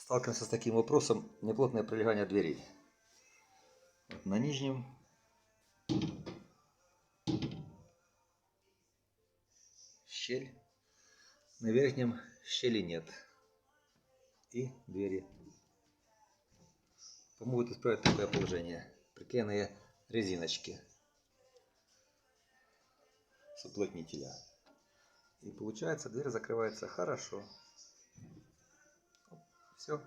Сталкиваемся с таким вопросом: неплотное прилегание дверей. Вот на нижнем щель, на верхнем щели нет. И двери. Помогут исправить такое положение приклеенные резиночки с уплотнителя. И получается, дверь закрывается хорошо. Все.